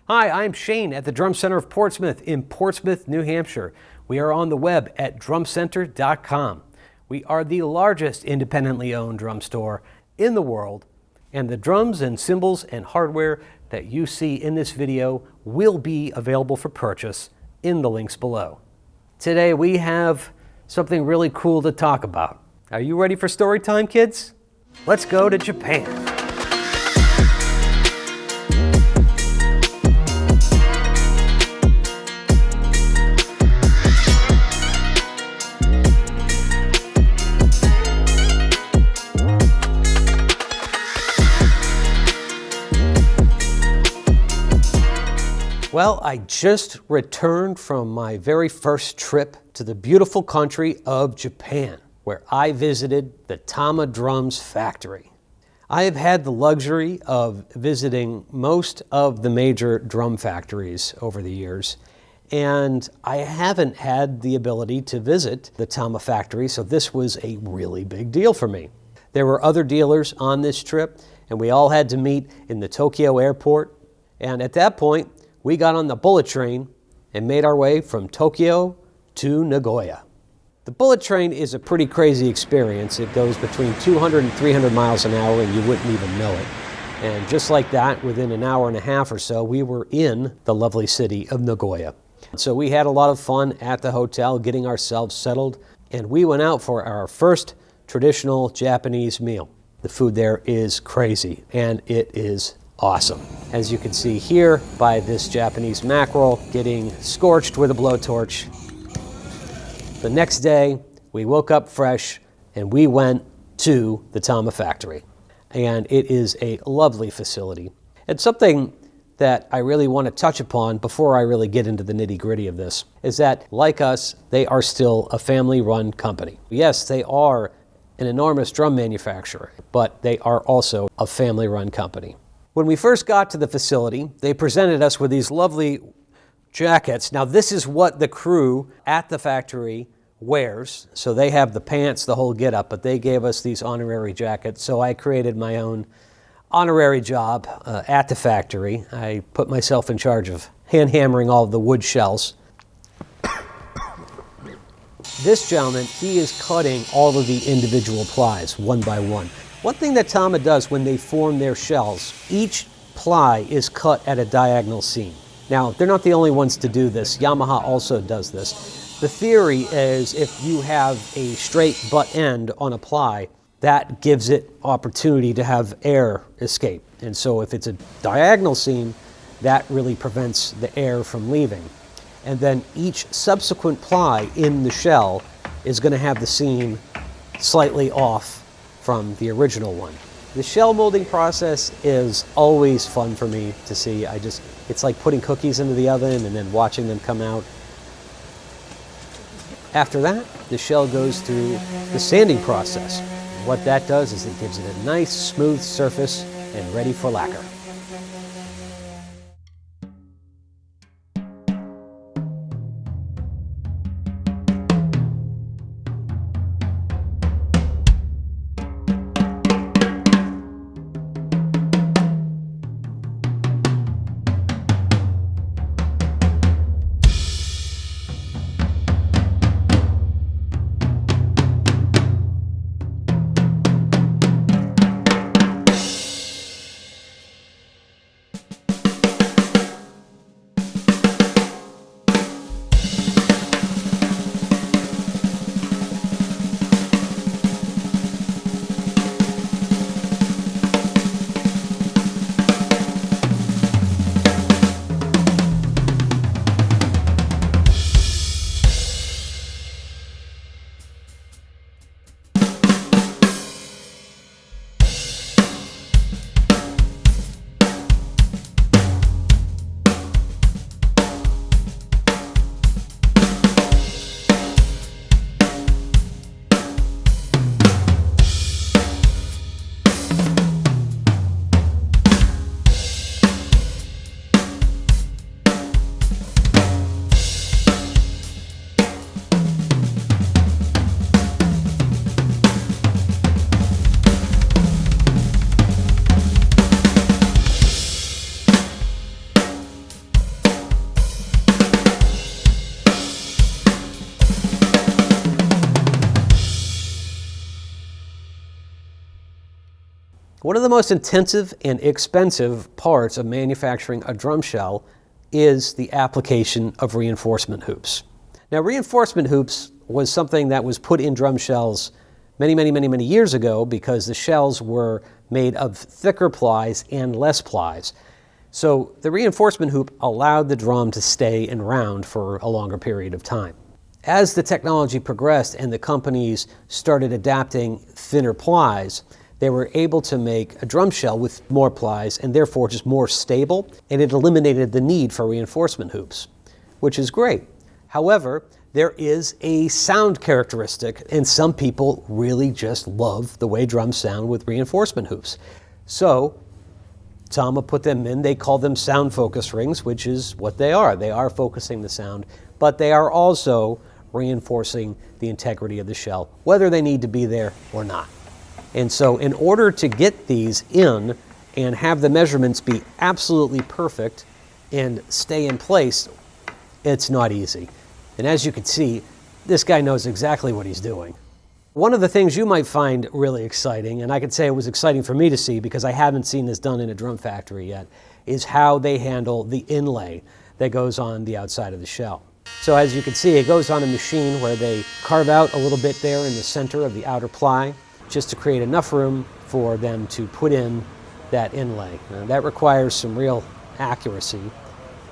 Hi, I'm Shane at the Drum Center of Portsmouth in Portsmouth, New Hampshire. We are on the web at drumcenter.com. We are the largest independently owned drum store in the world, and the drums and cymbals and hardware that you see in this video will be available for purchase in the links below. Today we have something really cool to talk about. Are you ready for story time, kids? Let's go to Japan. Well, I just returned from my very first trip to the beautiful country of Japan, where I visited the Tama drums factory. I have had the luxury of visiting most of the major drum factories over the years, and I haven't had the ability to visit the Tama factory, so this was a really big deal for me. There were other dealers on this trip, and we all had to meet in the Tokyo airport, and at that point, we got on the bullet train and made our way from Tokyo to Nagoya. The bullet train is a pretty crazy experience. It goes between 200 and 300 miles an hour and you wouldn't even know it. And just like that, within an hour and a half or so, we were in the lovely city of Nagoya. So we had a lot of fun at the hotel getting ourselves settled, and we went out for our first traditional Japanese meal. The food there is crazy and it is awesome. As you can see here by this Japanese mackerel getting scorched with a blowtorch. The next day, we woke up fresh and we went to the Tama factory. And it is a lovely facility. And something that I really want to touch upon before I really get into the nitty-gritty of this is that, like us, they are still a family-run company. Yes, they are an enormous drum manufacturer, but they are also a family-run company. When we first got to the facility, they presented us with these lovely jackets. Now, this is what the crew at the factory wears. So they have the pants, the whole get-up, but they gave us these honorary jackets. So I created my own honorary job at the factory. I put myself in charge of hand-hammering all of the wood shells. This gentleman, he is cutting all of the individual plies one by one. One thing that Tama does when they form their shells, each ply is cut at a diagonal seam. Now, they're not the only ones to do this. Yamaha also does this. The theory is if you have a straight butt end on a ply, that gives it opportunity to have air escape. And so if it's a diagonal seam, that really prevents the air from leaving. And then each subsequent ply in the shell is going to have the seam slightly off from the original one. The shell molding process is always fun for me to see. It's like putting cookies into the oven and then watching them come out. After that, the shell goes through the sanding process. What that does is it gives it a nice smooth surface and ready for lacquer. One of the most intensive and expensive parts of manufacturing a drum shell is the application of reinforcement hoops. Now, reinforcement hoops was something that was put in drum shells many years ago because the shells were made of thicker plies and less plies. So the reinforcement hoop allowed the drum to stay in round for a longer period of time. As the technology progressed and the companies started adapting thinner plies, they were able to make a drum shell with more plies and therefore just more stable, and it eliminated the need for reinforcement hoops, which is great. However, there is a sound characteristic, and some people really just love the way drums sound with reinforcement hoops. So Tama put them in. They call them sound focus rings, which is what they are. They are focusing the sound, but they are also reinforcing the integrity of the shell, whether they need to be there or not. And so in order to get these in and have the measurements be absolutely perfect and stay in place, it's not easy. And as you can see, this guy knows exactly what he's doing. One of the things you might find really exciting, and I could say it was exciting for me to see because I haven't seen this done in a drum factory yet, is how they handle the inlay that goes on the outside of the shell. So as you can see, it goes on a machine where they carve out a little bit there in the center of the outer ply just to create enough room for them to put in that inlay. Now, that requires some real accuracy,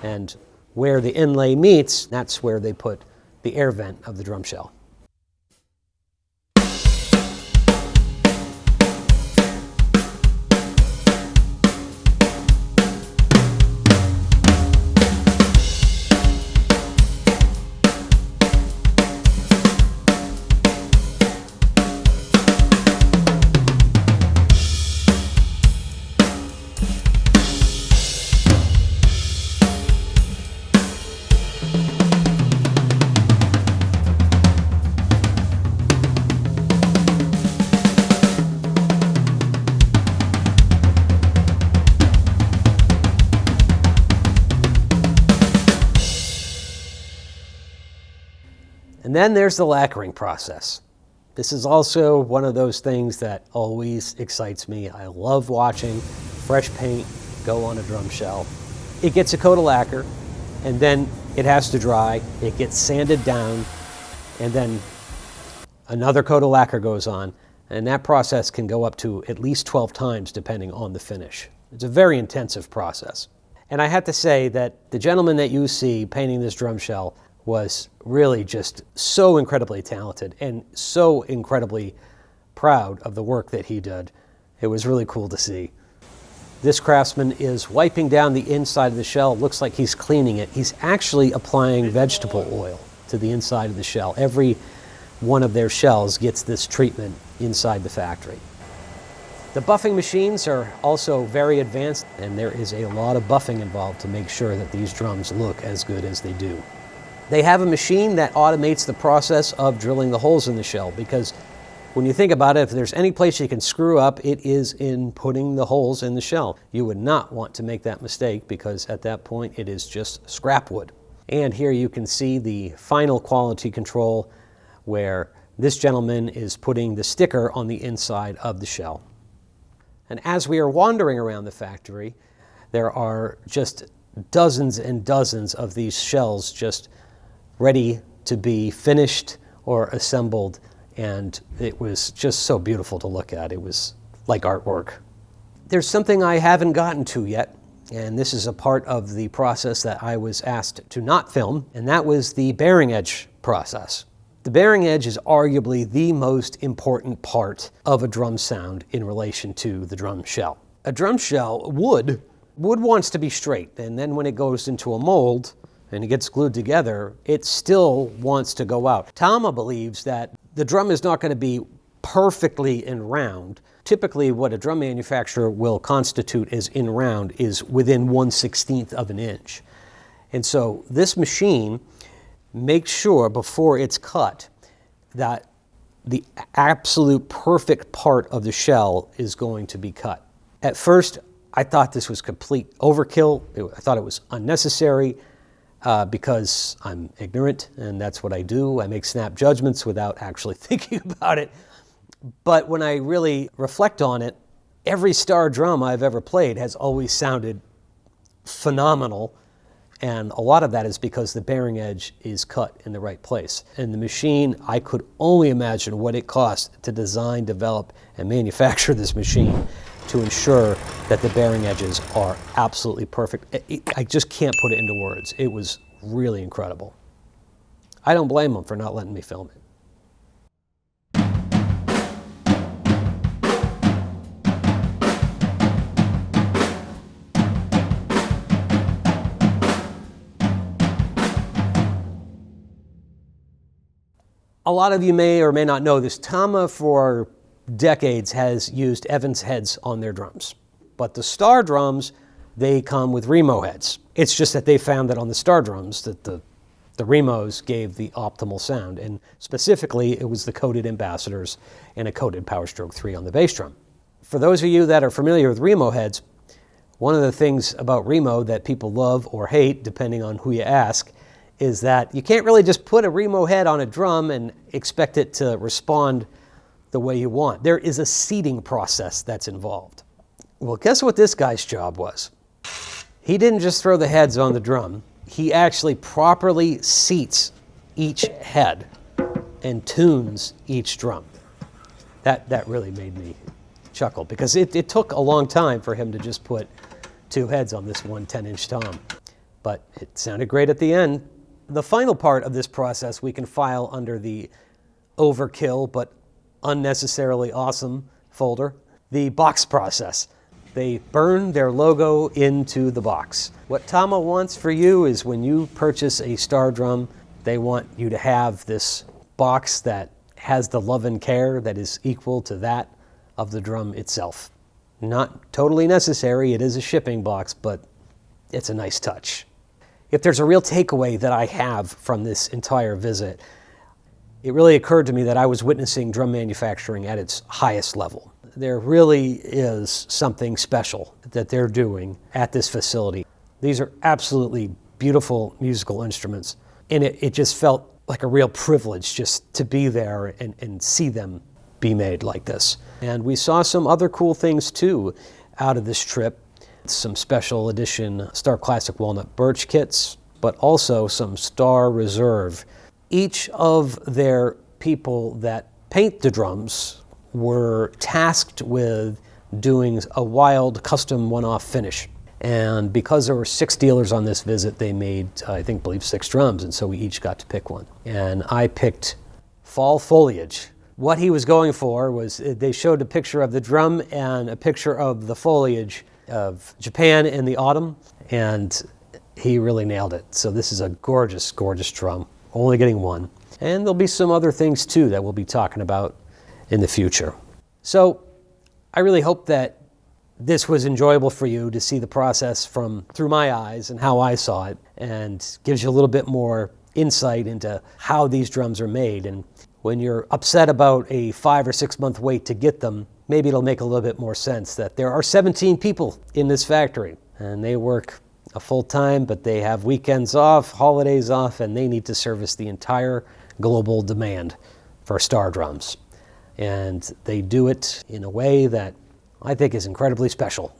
and where the inlay meets, that's where they put the air vent of the drum shell. And then there's the lacquering process. This is also one of those things that always excites me. I love watching fresh paint go on a drum shell. It gets a coat of lacquer, and then it has to dry. It gets sanded down, and then another coat of lacquer goes on, and that process can go up to at least 12 times depending on the finish. It's a very intensive process. And I have to say that the gentleman that you see painting this drum shell was really just so incredibly talented and so incredibly proud of the work that he did. It was really cool to see. This craftsman is wiping down the inside of the shell. It looks like he's cleaning it. He's actually applying vegetable oil to the inside of the shell. Every one of their shells gets this treatment inside the factory. The buffing machines are also very advanced, and there is a lot of buffing involved to make sure that these drums look as good as they do. They have a machine that automates the process of drilling the holes in the shell, because when you think about it, if there's any place you can screw up, it is in putting the holes in the shell. You would not want to make that mistake, because at that point it is just scrap wood. And here you can see the final quality control where this gentleman is putting the sticker on the inside of the shell. And as we are wandering around the factory, there are just dozens and dozens of these shells just ready to be finished or assembled, and it was just so beautiful to look at. It was like artwork. There's something I haven't gotten to yet, and this is a part of the process that I was asked to not film, and that was the bearing edge process. The bearing edge is arguably the most important part of a drum sound in relation to the drum shell. A drum shell, wood wants to be straight, and then when it goes into a mold and it gets glued together, it still wants to go out. Tama believes that the drum is not going to be perfectly in round. Typically, what a drum manufacturer will constitute as in round is within 1/16 of an inch. And so this machine makes sure before it's cut that the absolute perfect part of the shell is going to be cut. At first, I thought this was complete overkill. I thought it was unnecessary. Because I'm ignorant, and that's what I do. I make snap judgments without actually thinking about it. But when I really reflect on it, Every Star drum I've ever played has always sounded phenomenal, and a lot of that is because the bearing edge is cut in the right place. And the machine, I could only imagine what it cost to design, develop, and manufacture this machine to ensure that the bearing edges are absolutely perfect. I just can't put it into words. It was really incredible. I don't blame them for not letting me film it. A lot of you may or may not know this. Tama for decades has used Evans heads on their drums. But the Star drums, they come with Remo heads. It's just that they found that on the Star drums that the Remos gave the optimal sound. And specifically, it was the coated ambassadors and a coated Power Stroke 3 on the bass drum. For those of you that are familiar with Remo heads, one of the things about Remo that people love or hate, depending on who you ask, is that you can't really just put a Remo head on a drum and expect it to respond the way you want. There is a seating process that's involved. Well, guess what this guy's job was? He didn't just throw the heads on the drum. He actually properly seats each head and tunes each drum. That really made me chuckle, because it took a long time for him to just put two heads on this one 10-inch tom. But it sounded great at the end. The final part of this process we can file under the overkill but unnecessarily awesome folder, the box process. They burn their logo into the box. What Tama wants for you is when you purchase a Star drum, they want you to have this box that has the love and care that is equal to that of the drum itself. Not totally necessary, it is a shipping box, but it's a nice touch. If there's a real takeaway that I have from this entire visit, it really occurred to me that I was witnessing drum manufacturing at its highest level. There really is something special that they're doing at this facility. These are absolutely beautiful musical instruments, and it just felt like a real privilege just to be there and see them be made like this. And we saw some other cool things too out of this trip. Some special edition Star Classic Walnut Birch kits, but also some Star Reserve. Each of their people that paint the drums were tasked with doing a wild custom one-off finish. And because there were 6 dealers on this visit, they made, I believe 6 drums, and so we each got to pick one. And I picked Fall Foliage. What he was going for was, they showed a picture of the drum and a picture of the foliage of Japan in the autumn, and he really nailed it. So this is a gorgeous, gorgeous drum, only getting one. And there'll be some other things too that we'll be talking about in the future. So I really hope that this was enjoyable for you to see the process through my eyes and how I saw it, and gives you a little bit more insight into how these drums are made. And when you're upset about a 5 or 6 month wait to get them, maybe it'll make a little bit more sense that there are 17 people in this factory, and they work a full time, but they have weekends off, holidays off, and they need to service the entire global demand for Star drums. And they do it in a way that I think is incredibly special.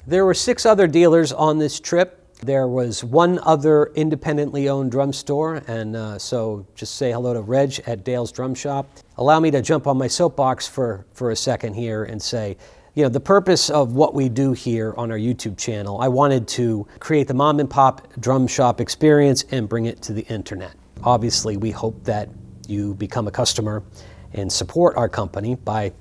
There were 6 other dealers on this trip. There was 1 other independently owned drum store, and so just say hello to Reg at Dale's Drum Shop. Allow me to jump on my soapbox for a second here and say, the purpose of what we do here on our YouTube channel, I wanted to create the mom and pop drum shop experience and bring it to the internet. Obviously, we hope that you become a customer and support our company by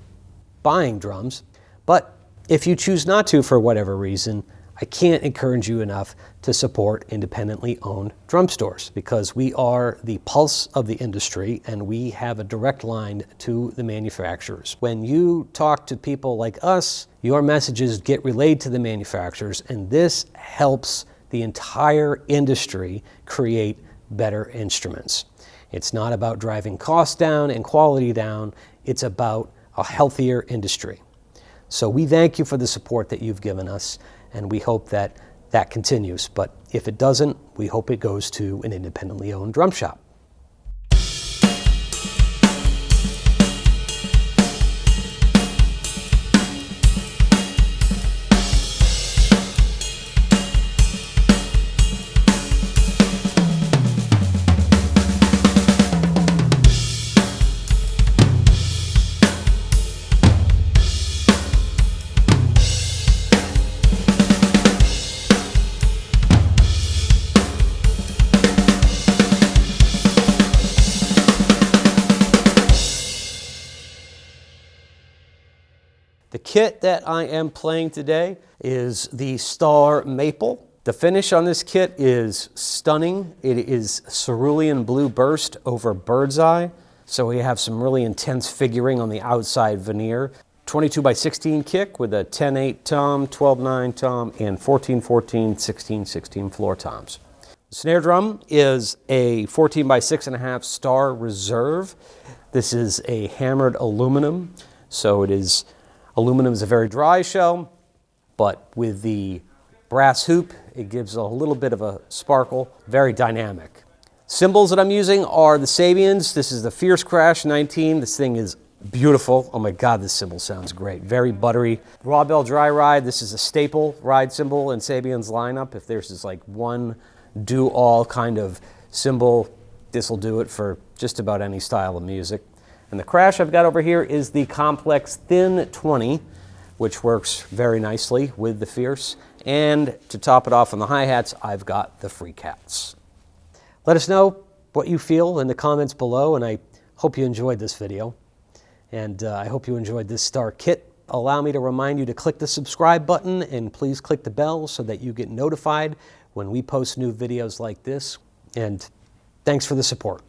buying drums. But if you choose not to for whatever reason, I can't encourage you enough to support independently owned drum stores, because we are the pulse of the industry and we have a direct line to the manufacturers. When you talk to people like us, your messages get relayed to the manufacturers, and this helps the entire industry create better instruments. It's not about driving costs down and quality down, it's about a healthier industry. So we thank you for the support that you've given us, and we hope that that continues. But if it doesn't, we hope it goes to an independently owned drum shop. The kit that I am playing today is the Star Maple. The finish on this kit is stunning. It is Cerulean Blue Burst over Birdseye. So we have some really intense figuring on the outside veneer. 22x16 kick with a 10-8 tom, 12-9 tom, and 14-14, 16-16 floor toms. The snare drum is a 14x6.5 Star Reserve. This is a hammered aluminum, so it is aluminum is a very dry shell, but with the brass hoop, it gives a little bit of a sparkle, very dynamic. Cymbals that I'm using are the Sabians. This is the Fierce Crash 19. This thing is beautiful. Oh my God, this cymbal sounds great. Very buttery. Raw Bell Dry Ride. This is a staple ride cymbal in Sabian's lineup. If there's this like one do-all kind of cymbal, this will do it for just about any style of music. And the crash I've got over here is the Complex Thin 20, which works very nicely with the Fierce. And to top it off on the hi-hats, I've got the Free Cats. Let us know what you feel in the comments below, and I hope you enjoyed this video. And I hope you enjoyed this Star kit. Allow me to remind you to click the subscribe button, and please click the bell so that you get notified when we post new videos like this. And thanks for the support.